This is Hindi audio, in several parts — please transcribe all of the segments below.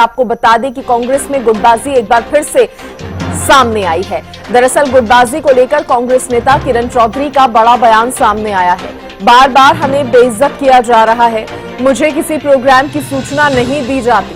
आपको बता दें कि कांग्रेस में गुटबाजी एक बार फिर से सामने आई है। दरअसल गुटबाजी को लेकर कांग्रेस नेता किरण चौधरी का बड़ा बयान सामने आया है। बार बार हमें बेइज्जत किया जा रहा है, मुझे किसी प्रोग्राम की सूचना नहीं दी जाती,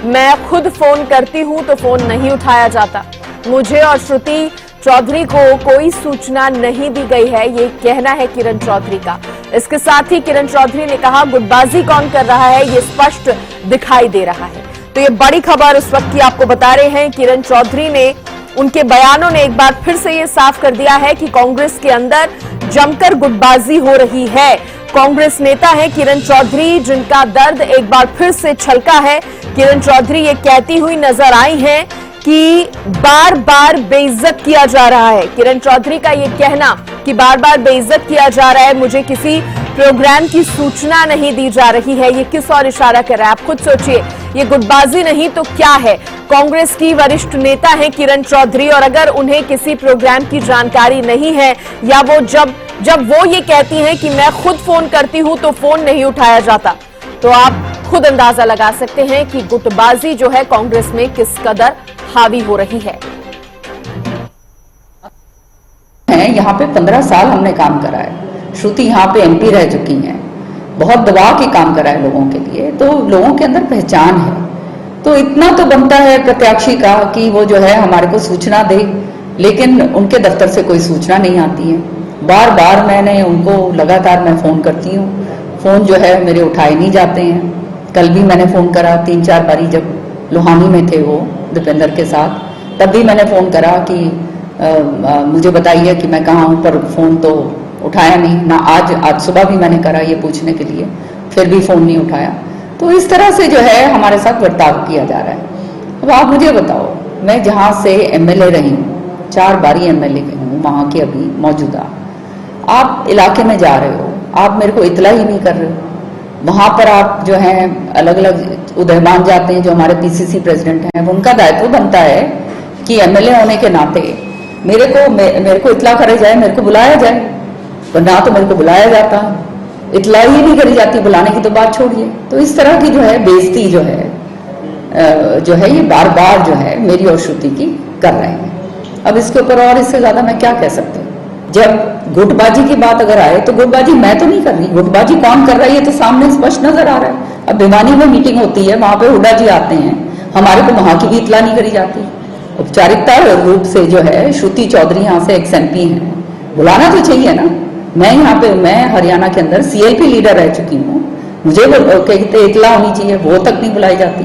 मैं खुद फोन करती हूं तो फोन नहीं उठाया जाता, मुझे और श्रुति चौधरी को कोई सूचना नहीं दी गई है, ये कहना है किरण चौधरी का। इसके साथ ही किरण चौधरी ने कहा गुटबाजी कौन कर रहा है ये स्पष्ट दिखाई दे रहा है। तो ये बड़ी खबर उस वक्त की आपको बता रहे हैं। किरण चौधरी ने, उनके बयानों ने एक बार फिर से ये साफ कर दिया है कि कांग्रेस के अंदर जमकर गुटबाजी हो रही है। कांग्रेस नेता है किरण चौधरी, जिनका दर्द एक बार फिर से छलका है। किरण चौधरी ये कहती हुई नजर आई हैं कि बार बार बेइज्जत किया जा रहा है। किरण चौधरी का ये कहना कि बार बार बेइज्जत किया जा रहा है, मुझे किसी प्रोग्राम की सूचना नहीं दी जा रही है, ये किस और इशारा कर रहा है? आप खुद सोचिए, ये गुटबाजी नहीं तो क्या है? कांग्रेस की वरिष्ठ नेता है किरण चौधरी, और अगर उन्हें किसी प्रोग्राम की जानकारी नहीं है, या वो जब वो ये कहती हैं कि मैं खुद फोन करती हूं तो फोन नहीं उठाया जाता, तो आप खुद अंदाजा लगा सकते हैं कि गुटबाजी जो है कांग्रेस में किस कदर हावी हो रही है। यहाँ पे 15 साल हमने काम करा है। श्रुति यहाँ पे एमपी रह चुकी हैं, बहुत दबा के काम करा है लोगों के लिए, तो लोगों के अंदर पहचान है। तो इतना तो बनता है प्रत्याशी का कि वो जो है हमारे को सूचना दे, लेकिन उनके दफ्तर से कोई सूचना नहीं आती है। बार बार मैंने उनको लगातार मैं फोन करती हूँ, फोन जो है मेरे उठाए नहीं जाते हैं। कल भी मैंने फोन करा 3-4 बारी, जब लोहानी में थे वो दीपेंद्र के साथ, तब भी मैंने फोन करा कि मुझे बताइए कि मैं कहाँ हूँ, पर फोन तो उठाया नहीं ना। आज सुबह भी मैंने करा ये पूछने के लिए, फिर भी फोन नहीं उठाया। तो इस तरह से जो है हमारे साथ बर्ताव किया जा रहा है। अब आप मुझे बताओ, मैं जहाँ से एमएलए रही हूँ, 4 बारी एमएलए हूँ वहाँ के अभी मौजूदा, आप इलाके में जा रहे हो, आप मेरे को इतला ही नहीं कर रहे हो। वहाँ पर आप जो है अलग अलग उदयमान जाते हैं, जो हमारे पीसीसी प्रेसिडेंट हैं, उनका दायित्व बनता है कि एमएलए होने के नाते मेरे को इतला करे जाए, मेरे को बुलाया जाए, पर ना तो मेरे को बुलाया जाता, इतला ही नहीं करी जाती, बुलाने की तो बात छोड़िए। तो इस तरह की जो है बेइज्जती जो है ये बार बार जो है मेरी और श्रुति की कर रहे हैं। अब इसके ऊपर और इससे ज्यादा मैं क्या कह सकती हूँ? जब गुटबाजी की बात अगर आए तो गुटबाजी मैं तो नहीं कर रही, गुटबाजी कौन कर रहा है ये तो सामने स्पष्ट नजर आ रहा है। अब भिवानी में मीटिंग होती है, वहां पे हुड्डा जी आते हैं, हमारे को वहां की भी इतला नहीं करी जाती। औपचारिकता रूप से जो है श्रुति चौधरी यहाँ से एक्स एमपी हैं, बुलाना तो चाहिए ना। मैं हरियाणा के अंदर सीएलपी लीडर रह चुकी हूँ, मुझे कहते इतला होनी चाहिए, वो तक नहीं बुलाई जाती।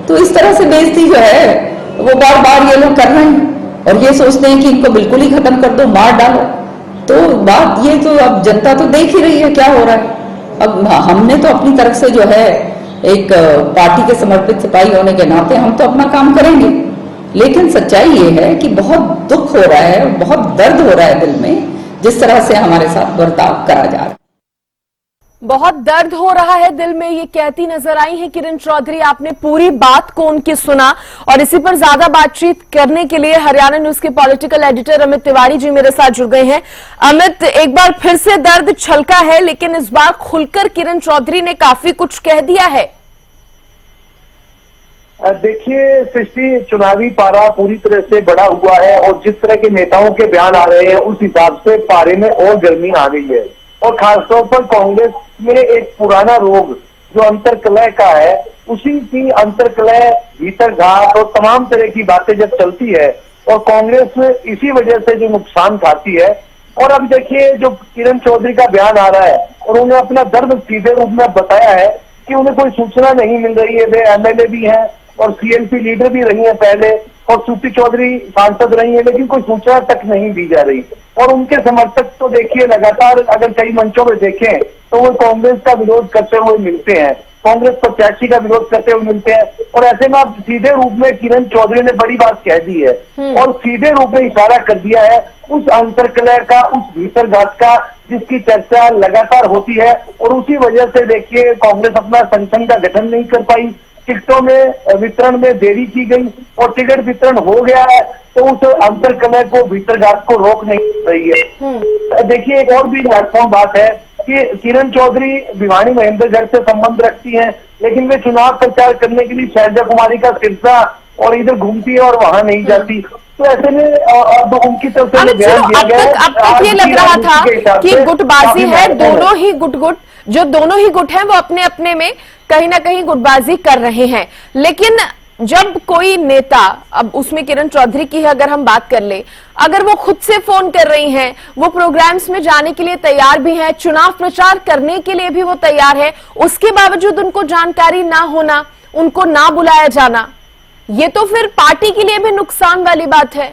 तो इस तरह से बेइज्जती जो है वो बार बार ये लोग कर रहे हैं, और ये सोचते हैं कि इनको बिल्कुल ही खत्म कर दो, मार डालो। तो बात ये तो अब जनता तो देख ही रही है क्या हो रहा है। अब हमने तो अपनी तरफ से जो है एक पार्टी के समर्पित सिपाही होने के नाते हम तो अपना काम करेंगे, लेकिन सच्चाई ये है कि बहुत दुख हो रहा है, बहुत दर्द हो रहा है दिल में, जिस तरह से हमारे साथ बर्ताव करा जा रहा है। बहुत दर्द हो रहा है दिल में, ये कहती नजर आई है किरण चौधरी। आपने पूरी बात को उनकी सुना, और इसी पर ज्यादा बातचीत करने के लिए हरियाणा न्यूज के पॉलिटिकल एडिटर अमित तिवारी जी मेरे साथ जुड़ गए हैं। अमित, एक बार फिर से दर्द छलका है, लेकिन इस बार खुलकर किरण चौधरी ने काफी कुछ कह दिया है। देखिए सृष्टि, चुनावी पारा पूरी तरह से बढ़ा हुआ है, और जिस तरह के नेताओं के बयान आ रहे हैं उस हिसाब से पारे में और गर्मी आ गई है। और खासतौर पर कांग्रेस में एक पुराना रोग जो अंतरकलह का है, उसी की अंतरकलह, भीतर घात और तमाम तरह की बातें जब चलती है, और कांग्रेस इसी वजह से जो नुकसान खाती है। और अब देखिए जो किरण चौधरी का बयान आ रहा है, और उन्हें अपना दर्द सीधे रूप में बताया है कि उन्हें कोई सूचना नहीं मिल रही है। वे एमएलए भी हैं और सीएलपी लीडर भी रही है पहले, और श्रुति चौधरी सांसद रही है, लेकिन कोई सूचना तक नहीं दी जा रही। और उनके समर्थक तो देखिए लगातार अगर कई मंचों में देखें तो वो कांग्रेस का विरोध करते हुए मिलते हैं, कांग्रेस प्रत्याशी का विरोध करते हुए मिलते हैं। और ऐसे में अब सीधे रूप में किरण चौधरी ने बड़ी बात कह दी है, और सीधे रूप में इशारा कर दिया है उस अंतरकलह का, उस भीतरघात का, जिसकी चर्चा लगातार होती है। और उसी वजह से देखिए कांग्रेस अपना संगठन का गठन नहीं कर पाई, टिकटों में वितरण में देरी की गई, और टिकट वितरण हो गया है तो उस अंतरकलह को, भीतरघात को रोक नहीं रही है। देखिए एक और भी महत्वपूर्ण बात है कि किरण चौधरी भिवानी महेंद्रगढ़ से संबंध रखती हैं, लेकिन वे चुनाव प्रचार करने के लिए शैलजा कुमारी का सिरसा और इधर घूमती है और वहां नहीं जाती। तो ऐसे में अब उनकी तरफ से अमित, बयान दिया गया है। अब तक ये लग रहा था कि गुटबाजी है, दोनों ही दोनों ही गुट हैं वो अपने अपने में कहीं ना कहीं गुटबाजी कर रहे हैं। लेकिन जब कोई नेता, अब उसमें किरण चौधरी की अगर हम बात कर ले, अगर वो खुद से फोन कर रही हैं, वो प्रोग्राम्स में जाने के लिए तैयार भी हैं, चुनाव प्रचार करने के लिए भी वो तैयार है, उसके बावजूद उनको जानकारी ना होना, उनको ना बुलाया जाना, ये तो फिर पार्टी के लिए भी नुकसान वाली बात है।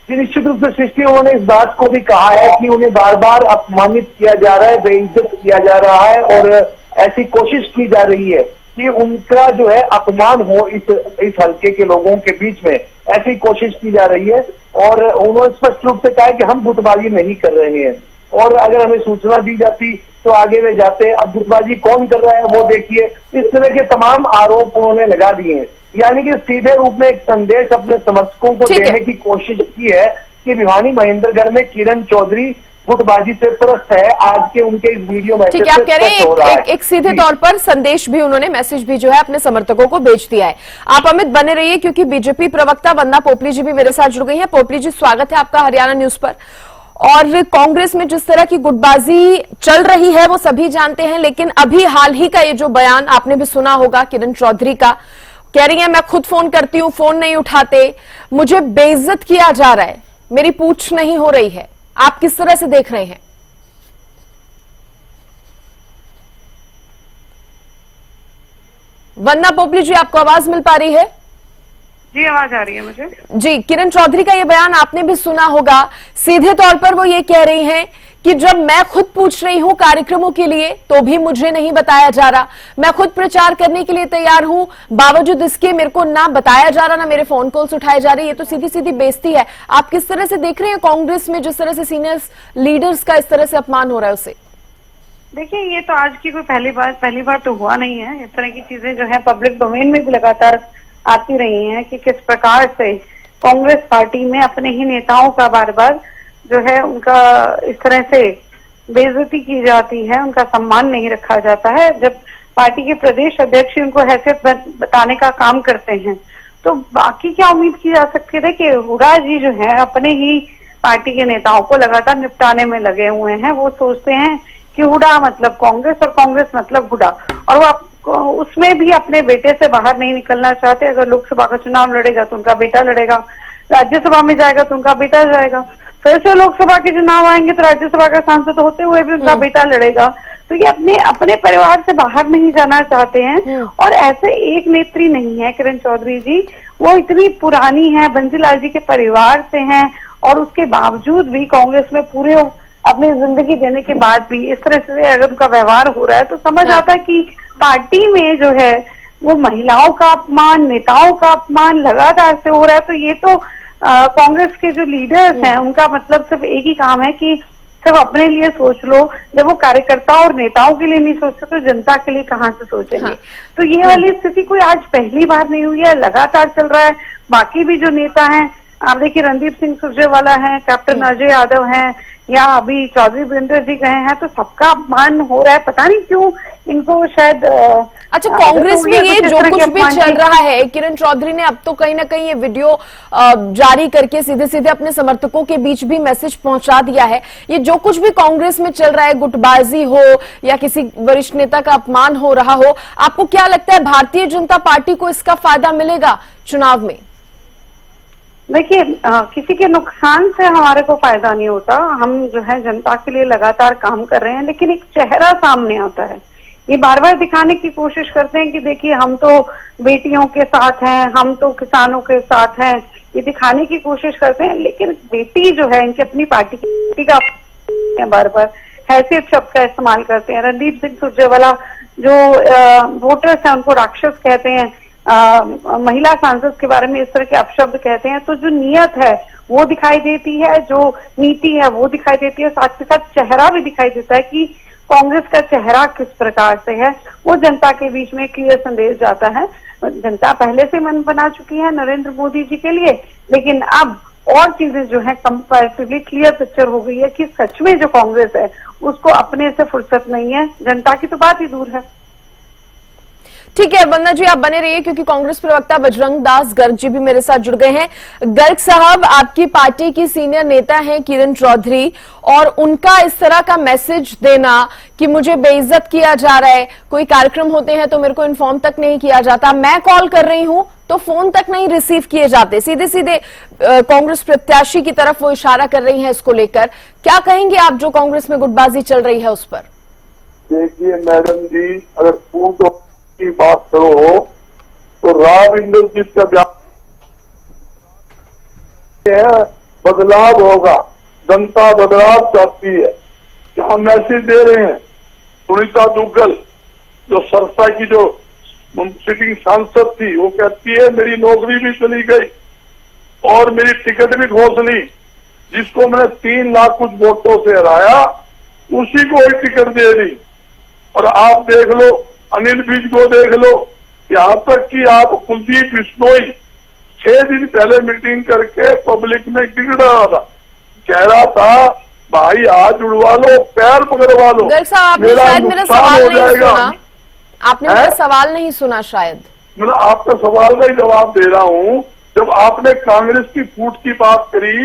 निश्चित रूप से सृष्टि, उन्होंने इस बात को भी कहा है कि उन्हें बार बार अपमानित किया जा रहा है, बेइज्जत किया जा रहा है और ऐसी कोशिश की जा रही है कि उनका जो है अपमान हो इस हल्के के लोगों के बीच में, ऐसी कोशिश की जा रही है। और उन्होंने स्पष्ट रूप से कहा है कि हम गुटबाजी नहीं कर रहे हैं और अगर हमें सूचना दी जाती तो आगे वे जाते। अब गुटबाजी कौन कर रहा है वो देखिए। इस तरह के तमाम आरोप उन्होंने लगा दिए हैं, यानी कि सीधे रूप में एक संदेश अपने समर्थकों को देने की कोशिश की है कि भिवानी महेंद्रगढ़ में किरण चौधरी गुटबाजी से त्रस्त है। आज के उनके इस वीडियो में ठीक है, आप कह रहे हैं एक सीधे तौर पर संदेश भी उन्होंने, मैसेज भी जो है अपने समर्थकों को भेज दिया है। आप अमित बने रहिए क्योंकि बीजेपी प्रवक्ता वंदना पोपली जी भी मेरे साथ जुड़ गई हैं। पोपली जी, स्वागत है आपका हरियाणा न्यूज पर। और कांग्रेस में जिस तरह की गुटबाजी चल रही है वो सभी जानते हैं, लेकिन अभी हाल ही का ये जो बयान आपने भी सुना होगा किरण चौधरी का, कह रही है मैं खुद फोन करती हूं, फोन नहीं उठाते, मुझे बेइज्जत किया जा रहा है, मेरी पूछ नहीं हो रही है। आप किस तरह से देख रहे हैं? वंदना पोपली जी, आपको आवाज मिल पा रही है? जी, आवाज आ रही है मुझे। जी, किरण चौधरी का ये बयान आपने भी सुना होगा। सीधे तौर पर वो ये कह रही हैं कि जब मैं खुद पूछ रही हूं कार्यक्रमों के लिए तो भी मुझे नहीं बताया जा रहा, मैं खुद प्रचार करने के लिए तैयार हूं, बावजूद इसके मेरे को ना बताया जा रहा, ना मेरे फोन कॉल्स उठाए जा रहे। ये तो सीधी सीधी बेइज्जती है। आप किस तरह से देख रहे हैं कांग्रेस में जिस तरह से सीनियर लीडर्स का इस तरह से अपमान हो रहा है उसे? देखिए, ये तो आज की कोई पहली बार तो हुआ नहीं है। इस तरह की चीजें जो है पब्लिक डोमेन में भी लगातार आती रही हैं कि किस प्रकार से कांग्रेस पार्टी में अपने ही नेताओं का बार बार जो है उनका इस तरह से बेइज्जती की जाती है, उनका सम्मान नहीं रखा जाता है। जब पार्टी के प्रदेश अध्यक्ष उनको हैसियत बताने का काम करते हैं तो बाकी क्या उम्मीद की जा सकती है? देखिए, हुड्डा जी जो है अपने ही पार्टी के नेताओं को लगातार निपटाने में लगे हुए हैं। वो सोचते हैं कि हुड्डा मतलब कांग्रेस और कांग्रेस मतलब हुड्डा, और वो उसमें भी अपने बेटे से बाहर नहीं निकलना चाहते। अगर लोकसभा का चुनाव लड़ेगा तो उनका बेटा लड़ेगा, राज्यसभा में जाएगा तो उनका बेटा जाएगा, फिर से लोकसभा के चुनाव आएंगे तो राज्यसभा का सांसद होते हुए भी उनका बेटा लड़ेगा। तो ये अपने परिवार से बाहर नहीं जाना चाहते हैं। और ऐसे एक नेत्री नहीं है किरण चौधरी जी, वो इतनी पुरानी है, बंसीलाल जी के परिवार से हैं और उसके बावजूद भी कांग्रेस में पूरे अपनी जिंदगी देने के बाद भी इस तरह से अगर उनका व्यवहार हो रहा है तो समझ आता है कि पार्टी में जो है वो महिलाओं का अपमान, नेताओं का अपमान लगातार से हो रहा है। तो ये तो कांग्रेस के जो लीडर्स हैं उनका मतलब सिर्फ एक ही काम है कि सिर्फ अपने लिए सोच लो। जब वो कार्यकर्ताओं और नेताओं के लिए नहीं सोचते तो जनता के लिए कहाँ से सोचेंगे? तो ये वाली स्थिति कोई आज पहली बार नहीं हुई है, लगातार चल रहा है। बाकी भी जो नेता हैं, आप देखिए रणदीप सिंह सुरजेवाला है, कैप्टन अजय यादव हैं, या अभी चौधरी वीरेंद्र जी गए हैं, तो सबका अपमान हो रहा है। पता नहीं क्यों इनको शायद अच्छा, कांग्रेस में ये जो कुछ भी चल रहा है, किरण चौधरी ने अब तो कहीं ना कहीं ये वीडियो जारी करके सीधे सीधे अपने समर्थकों के बीच भी मैसेज पहुंचा दिया है। ये जो कुछ भी कांग्रेस में चल रहा है, गुटबाजी हो या किसी वरिष्ठ नेता का अपमान हो रहा हो, आपको क्या लगता है भारतीय जनता पार्टी को इसका फायदा मिलेगा चुनाव में? देखिए, किसी के नुकसान से हमारे को फायदा नहीं होता। हम जो है जनता के लिए लगातार काम कर रहे हैं, लेकिन एक चेहरा सामने आता है। ये बार बार दिखाने की कोशिश करते हैं कि देखिए हम तो बेटियों के साथ हैं, हम तो किसानों के साथ हैं, ये दिखाने की कोशिश करते हैं। लेकिन बेटी जो है इनकी अपनी पार्टी का बार बार हैसियत शब्द का इस्तेमाल करते हैं। रणदीप सिंह सुरजेवाला जो वोटर्स हैं उनको राक्षस कहते हैं, महिला सांसद के बारे में इस तरह के अपशब्द कहते हैं। तो जो नियत है वो दिखाई देती है, जो नीति है वो दिखाई देती है, साथ के साथ चेहरा भी दिखाई देता है कि कांग्रेस का चेहरा किस प्रकार से है। वो जनता के बीच में क्लियर संदेश जाता है। जनता पहले से मन बना चुकी है नरेंद्र मोदी जी के लिए, लेकिन अब और चीजें जो है कंपैरेटिवली क्लियर पिक्चर हो गई है कि सच में जो कांग्रेस है उसको अपने से फुर्सत नहीं है, जनता की तो बात ही दूर है। ठीक है वंदना जी, आप बने रहिए क्योंकि कांग्रेस प्रवक्ता बजरंग दास गर्ग जी भी मेरे साथ जुड़ गए हैं। गर्ग साहब, आपकी पार्टी की सीनियर नेता हैं किरण चौधरी, और उनका इस तरह का मैसेज देना कि मुझे बेइज्जत किया जा रहा है, कोई कार्यक्रम होते हैं तो मेरे को इन्फॉर्म तक नहीं किया जाता, मैं कॉल कर रही हूं तो फोन तक नहीं रिसीव किए जाते, सीधे सीधे कांग्रेस प्रत्याशी की तरफ वो इशारा कर रही हैं। इसको लेकर क्या कहेंगे आप, जो कांग्रेस में गुटबाजी चल रही है उस पर? देखिए मैडम जी, अगर फूट की बात करो तो राव इंद्रजीत का बयान है, बदलाव होगा, जनता बदलाव चाहती है। जहां मैसेज दे रहे हैं सुनीता दुग्गल, जो सरसा की जो सिटिंग सांसद थी, वो कहती है मेरी नौकरी भी चली गई और मेरी टिकट भी घोष ली, जिसको मैंने 3 लाख कुछ वोटों से हराया उसी को एक टिकट दे दी। और आप देख लो, अनिल विज को देख लो, यहाँ तक कि आप कुलदीप बिश्नोई 6 दिन पहले मीटिंग करके पब्लिक में गिर रहा था, कह रहा था भाई हाथ जुड़वा लो, पैर पकड़वा लो, गर्ग साहब, आपने शायद मेरा सवाल नहीं सुना, आपने मेरा सवाल नहीं सुना शायद। मैं आपका सवाल का ही जवाब दे रहा हूँ। जब आपने कांग्रेस की फूट की बात करी,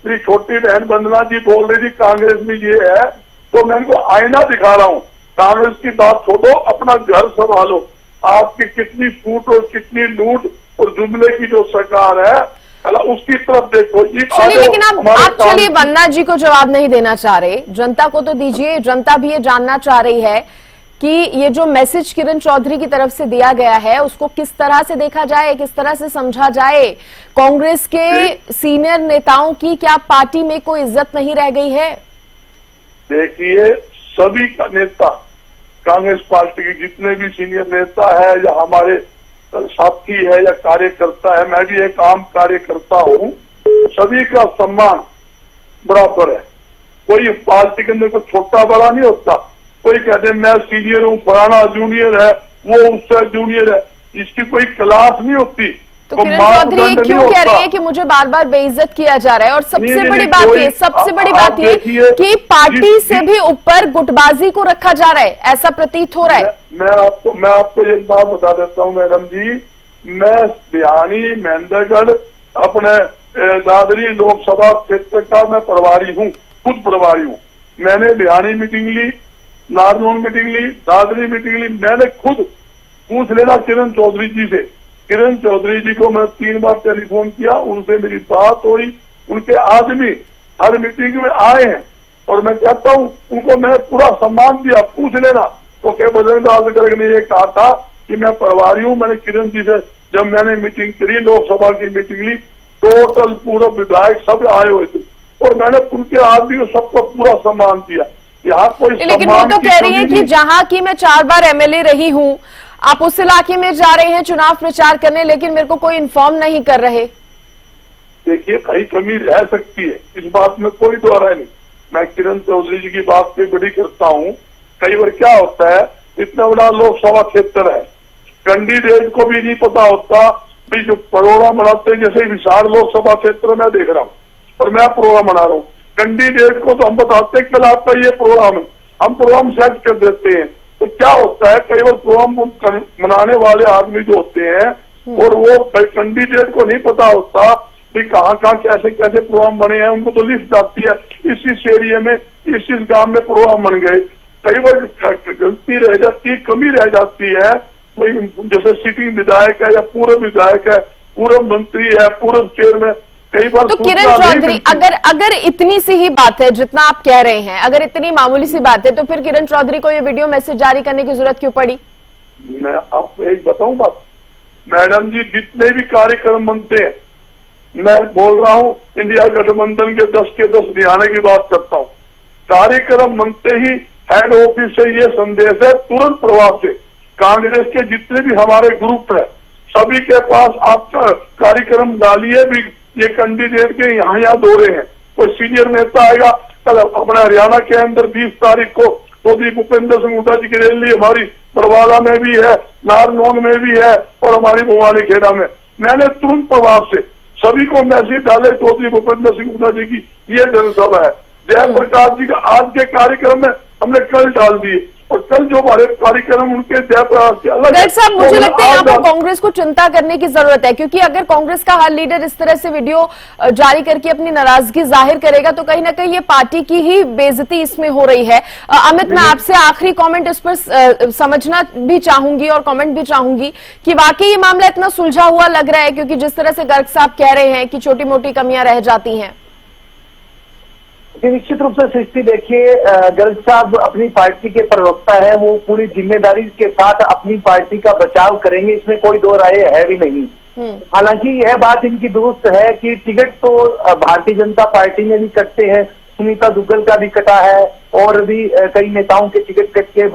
मेरी छोटी बहन वंदना जी बोल रही थी कांग्रेस में ये है, तो मैं इनको आईना दिखा रहा हूँ। कांग्रेस की बात छोड़ो, अपना घर संभालो। आपकी कितनी फूट और कितनी लूट और जुमले की जो सरकार है, उसकी तरफ देखो। चलिए, लेकिन आप चलिए वंदना जी को जवाब नहीं देना चाह रहे, जनता को तो दीजिए। जनता भी ये जानना चाह रही है कि ये जो मैसेज किरण चौधरी की तरफ से दिया गया है उसको किस तरह से देखा जाए, किस तरह से समझा जाए। कांग्रेस के सीनियर नेताओं की क्या पार्टी में कोई इज्जत नहीं रह गई है? देखिए, सभी का नेता, कांग्रेस पार्टी के जितने भी सीनियर नेता है या हमारे साथी है या कार्यकर्ता है, मैं भी एक आम कार्यकर्ता हूँ, सभी का सम्मान बराबर है। कोई पार्टी के अंदर कोई छोटा बड़ा नहीं होता। कोई कहते मैं सीनियर हूँ, फलाना जूनियर है, वो उससे जूनियर है, इसकी कोई क्लास नहीं होती। तो किरण चौधरी क्यों कह रही है कि मुझे बार बार बेइज्जत किया जा रहा है? और सबसे बड़ी बात ये कि पार्टी से भी ऊपर गुटबाजी को रखा जा रहा है, ऐसा प्रतीत हो रहा है। मैं आपको एक बात बता देता हूँ मैडम जी, मैं बिहानी महेंद्रगढ़ अपने दादरी लोकसभा क्षेत्र का मैं प्रभारी हूँ, खुद प्रभारी हूँ। मैंने बिहानी मीटिंग ली, नारनौल मीटिंग ली, दादरी मीटिंग ली। मैंने खुद पूछ लेना किरण चौधरी जी से। किरण चौधरी जी को मैं 3 बार टेलीफोन किया, उनसे मेरी बात हुई, उनके आदमी हर मीटिंग में आए हैं और मैं कहता हूँ उनको मैं पूरा सम्मान दिया। पूछ लेना। तो क्या बजरंग दास गर्ग ने ये कहा था कि मैं प्रभारी हूँ। मैंने किरण जी से जब मैंने मीटिंग करी, लोकसभा की मीटिंग ली, टोटल पूरा विधायक सब आए हुए थे और मैंने उनके आदमी को सबको पूरा सम्मान दिया। यहाँ कोई, लेकिन वो तो कह रही है कि जहाँ की मैं 4 बार एमएलए रही हूँ, आप उस इलाके में जा रहे हैं चुनाव प्रचार करने, लेकिन मेरे को कोई इन्फॉर्म नहीं कर रहे। देखिए, कहीं कमी रह सकती है, इस बात में कोई दोहरा नहीं। मैं किरण चौधरी जी की बात पे बड़ी करता हूँ। कई बार क्या होता है, इतना बड़ा लोकसभा क्षेत्र है, कैंडिडेट को भी नहीं पता होता भाई जो प्रोग्राम बनाते हैं, जैसे विशाल लोकसभा क्षेत्र में देख रहा हूँ और मैं प्रोग्राम बना रहा हूँ, कैंडिडेट को तो हम बताते हैं कल आपका ये प्रोग्राम है, हम प्रोग्राम सेट कर देते हैं। तो क्या होता है, कई बार प्रोग्राम मनाने वाले आदमी जो होते हैं और वो कैंडिडेट को नहीं पता होता कि कहाँ कहाँ कैसे कैसे प्रोग्राम बने हैं, उनको तो लिस्ट आती है इस एरिया में, इस गांव में प्रोग्राम बन गए। कई बार गलती रह जाती है, कमी रह जाती है। कोई जैसे सिटिंग विधायक है या पूर्व विधायक है, पूर्व मंत्री है, पूर्व चेयरमैन, कई बार तो किरण चौधरी, अगर इतनी सी ही बात है जितना आप कह रहे हैं, अगर इतनी मामूली सी बात है, तो फिर किरण चौधरी को ये वीडियो मैसेज जारी करने की जरूरत क्यों पड़ी? मैं आपको एक बताऊं बात, मैडम जी, जितने भी कार्यक्रम बनते हैं, मैं बोल रहा हूं इंडिया गठबंधन के 10 के 10 दिहाने की बात करता हूं। कार्यक्रम बनते ही हेड ऑफिस से ये संदेश है, तुरंत प्रभाव से कांग्रेस के जितने भी हमारे ग्रुप है, सभी के पास आपका कार्यक्रम डालिए भी, ये कैंडिडेट के यहाँ दौरे हैं। कोई सीनियर नेता आएगा, कल अपने हरियाणा के अंदर 20 तारीख को चौधरी भूपेंद्र सिंह हुड्डा जी की रैली हमारी बरवाला में भी है, नारनौल में भी है और हमारी भोवाली खेड़ा में। मैंने तुरंत प्रभाव से सभी को मैसेज डाले, चौधरी भूपेंद्र सिंह हुड्डा जी की ये जनसभा है, जयप्रकाश जी का आज के कार्यक्रम में हमने कल डाल दिए और कल जो हमारे कार्यक्रम उनके जयप्रकाश के अलग गर्ग साहब, मुझे लगता है यहाँ पर आप- कांग्रेस को चिंता करने की जरूरत है, क्योंकि अगर कांग्रेस का हर लीडर इस तरह से वीडियो जारी करके अपनी नाराजगी जाहिर करेगा तो कहीं ना कहीं ये पार्टी की ही बेइज्जती इसमें हो रही है। अमित, मैं आपसे आखिरी कमेंट इस पर समझना भी चाहूंगी और कमेंट भी चाहूंगी कि वाकई ये मामला इतना सुलझा हुआ लग रहा है, क्योंकि जिस तरह से गर्ग साहब कह रहे हैं कि छोटी मोटी कमियां रह जाती हैं। निश्चित रूप से सृष्टि, देखिए गर्ग साहब अपनी पार्टी के प्रवक्ता है, वो पूरी जिम्मेदारी के साथ अपनी पार्टी का बचाव करेंगे, इसमें कोई दो राय है भी नहीं। हालांकि यह बात इनकी दुरुस्त है कि टिकट तो भारतीय जनता पार्टी में भी कटते हैं, सुनीता दुग्गल का भी कटा है और भी कई नेताओं के टिकट कट के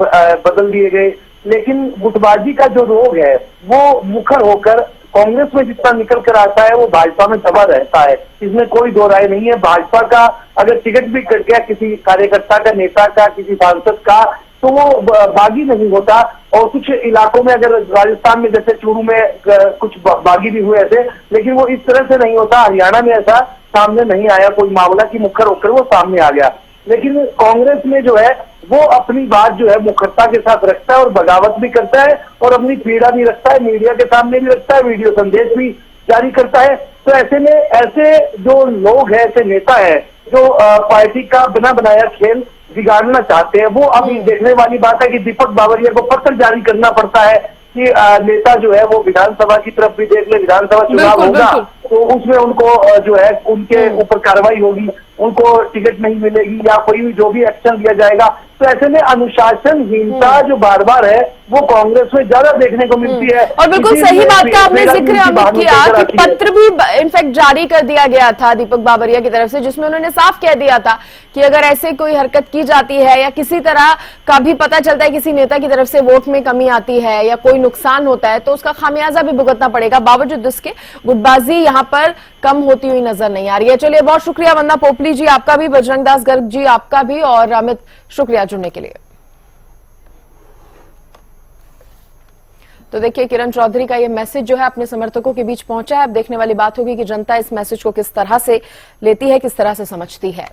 बदल दिए गए, लेकिन गुटबाजी का जो रोग है वो मुखर होकर कांग्रेस में जितना निकल कर आता है वो भाजपा में दबा रहता है, इसमें कोई दो राय नहीं है। भाजपा का अगर टिकट भी कट गया किसी कार्यकर्ता का, नेता का, किसी सांसद का, तो वो बागी नहीं होता। और कुछ इलाकों में, अगर राजस्थान में जैसे चूरू में कुछ बागी भी हुए ऐसे, लेकिन वो इस तरह से नहीं होता। हरियाणा में ऐसा सामने नहीं आया कोई मामला कि मुखर होकर वो सामने आ गया। लेकिन कांग्रेस में जो है वो अपनी बात जो है मुखरता के साथ रखता है और बगावत भी करता है और अपनी पीड़ा भी रखता है, मीडिया के सामने भी रखता है, वीडियो संदेश भी जारी करता है। तो ऐसे में ऐसे जो लोग हैं, ऐसे नेता हैं जो पार्टी का बिना बनाया खेल बिगाड़ना चाहते हैं, वो अभी देखने वाली बात है कि दीपक बावरिया को पत्र जारी करना पड़ता है कि नेता जो है वो विधानसभा की तरफ भी देख ले, विधानसभा चुनाव होगा तो उसमें उनको जो है उनके ऊपर कार्रवाई होगी, उनको टिकट नहीं मिलेगी या कोई भी जो भी एक्शन लिया जाएगा। तो ऐसे में अनुशासनहीनता जो बार बार है वो कांग्रेस में ज्यादा देखने को मिलती है। और बिल्कुल सही बात का आपने जिक्र अमित किया कि पत्र भी इनफैक्ट जारी कर दिया गया था दीपक बावरिया की तरफ से, जिसमें उन्होंने साफ कह दिया था कि अगर ऐसे कोई हरकत की जाती है या किसी तरह का भी पता चलता है किसी नेता की तरफ से वोट में कमी आती है या कोई नुकसान होता है तो उसका खामियाजा भी भुगतना पड़ेगा। बावजूद इसके गुटबाजी यहाँ पर कम होती हुई नजर नहीं आ रही है। चलिए, बहुत शुक्रिया वंदना पोपली जी आपका भी, बजरंग दास गर्ग जी आपका भी, और अमित शुक्रिया जुड़ने के लिए। तो देखिए, किरण चौधरी का ये मैसेज जो है अपने समर्थकों के बीच पहुंचा है। अब देखने वाली बात होगी कि जनता इस मैसेज को किस तरह से लेती है, किस तरह से समझती है।